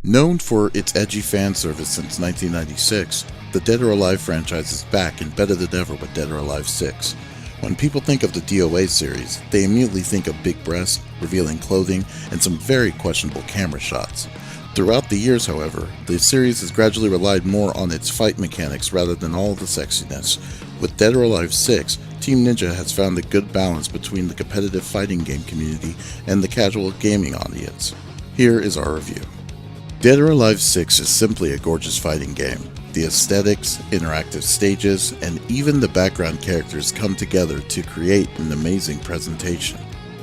Known for its edgy fan service since 1996, the Dead or Alive franchise is back and better than ever with Dead or Alive 6. When people think of the DOA series, they immediately think of big breasts, revealing clothing, and some very questionable camera shots. Throughout the years, however, the series has gradually relied more on its fight mechanics rather than all the sexiness. With Dead or Alive 6, Team Ninja has found a good balance between the competitive fighting game community and the casual gaming audience. Here is our review. Dead or Alive 6 is simply a gorgeous fighting game. The aesthetics, interactive stages, and even the background characters come together to create an amazing presentation.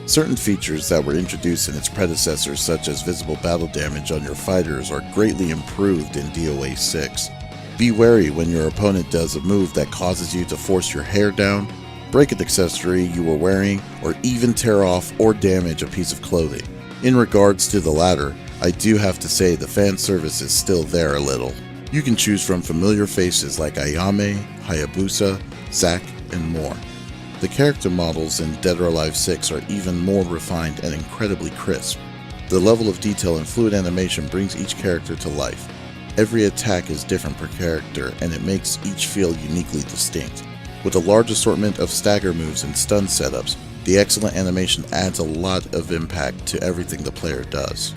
Certain features that were introduced in its predecessors, such as visible battle damage on your fighters, are greatly improved in DOA 6. Be wary when your opponent does a move that causes you to force your hair down, break an accessory you were wearing, or even tear off or damage a piece of clothing. In regards to the latter, I do have to say the fan service is still there a little. You can choose from familiar faces like Ayame, Hayabusa, Zack, and more. The character models in Dead or Alive 6 are even more refined and incredibly crisp. The level of detail and fluid animation brings each character to life. Every attack is different per character, and it makes each feel uniquely distinct. With a large assortment of stagger moves and stun setups, the excellent animation adds a lot of impact to everything the player does.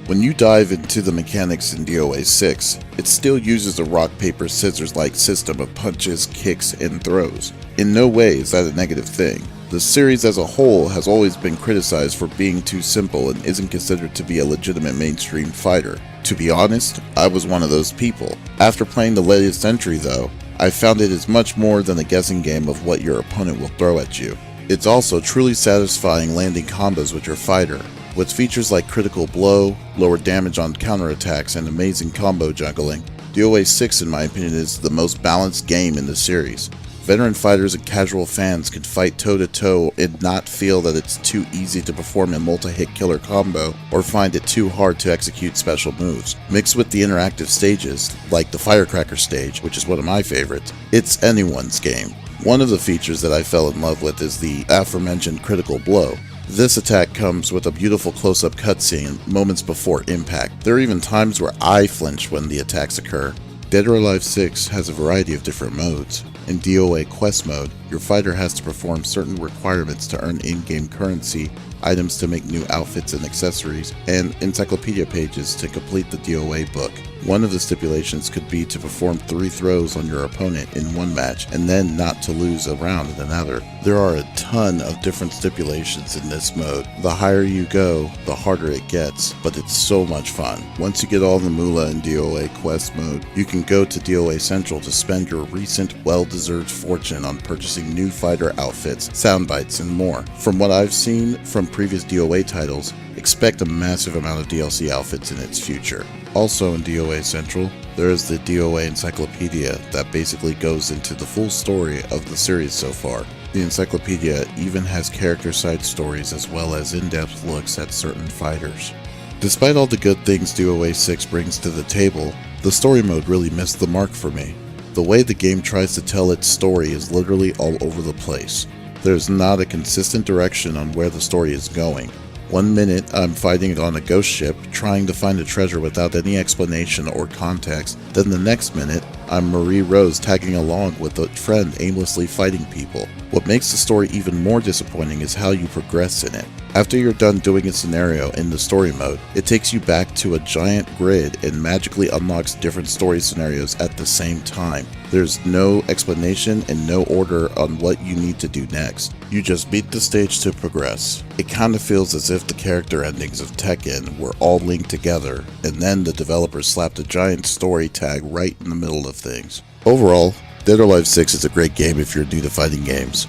When you dive into the mechanics in DOA 6, it still uses a rock-paper-scissors-like system of punches, kicks, and throws. In no way is that a negative thing. The series as a whole has always been criticized for being too simple and isn't considered to be a legitimate mainstream fighter. To be honest, I was one of those people. After playing the latest entry though, I found it is much more than a guessing game of what your opponent will throw at you. It's also truly satisfying landing combos with your fighter. With features like critical blow, lower damage on counterattacks, and amazing combo juggling, DOA 6 in my opinion is the most balanced game in the series. Veteran fighters and casual fans can fight toe-to-toe and not feel that it's too easy to perform a multi-hit killer combo or find it too hard to execute special moves. Mixed with the interactive stages, like the Firecracker stage, which is one of my favorites, it's anyone's game. One of the features that I fell in love with is the aforementioned critical blow. This attack comes with a beautiful close-up cutscene moments before impact. There are even times where I flinch when the attacks occur. Dead or Alive 6 has a variety of different modes. In DOA Quest mode, your fighter has to perform certain requirements to earn in-game currency, items to make new outfits and accessories, and encyclopedia pages to complete the DOA book. One of the stipulations could be to perform 3 throws on your opponent in one match and then not to lose a round in another. There are a ton of different stipulations in this mode. The higher you go, the harder it gets, but it's so much fun. Once you get all the moolah in DOA Quest mode, you can go to DOA Central to spend your recent well-deserved fortune on purchasing new fighter outfits, soundbites, and more. From what I've seen from previous DOA titles, expect a massive amount of DLC outfits in its future. Also in DOA Central, there is the DOA Encyclopedia that basically goes into the full story of the series so far. The encyclopedia even has character side stories as well as in-depth looks at certain fighters. Despite all the good things DOA 6 brings to the table, the story mode really missed the mark for me. The way the game tries to tell its story is literally all over the place. There's not a consistent direction on where the story is going. One minute I'm fighting on a ghost ship trying to find a treasure without any explanation or context, then the next minute I'm Marie Rose tagging along with a friend aimlessly fighting people. What makes the story even more disappointing is how you progress in it. After you're done doing a scenario in the story mode, it takes you back to a giant grid and magically unlocks different story scenarios at the same time. There's no explanation and no order on what you need to do next. You just beat the stage to progress. It kinda feels as if the character endings of Tekken were all linked together, and then the developers slapped a giant story tag right in the middle of things. Overall, Dead or Alive 6 is a great game if you're new to fighting games.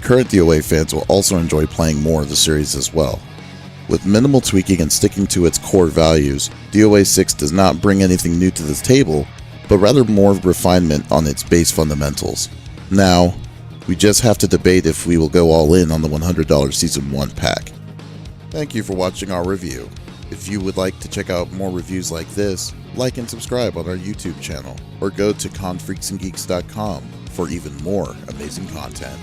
Current DOA fans will also enjoy playing more of the series as well. With minimal tweaking and sticking to its core values, DOA 6 does not bring anything new to the table, but rather more refinement on its base fundamentals. Now, we just have to debate if we will go all in on the $100 Season 1 pack. Thank you for watching our review. If you would like to check out more reviews like this, like and subscribe on our YouTube channel, or go to confreaksandgeeks.com for even more amazing content.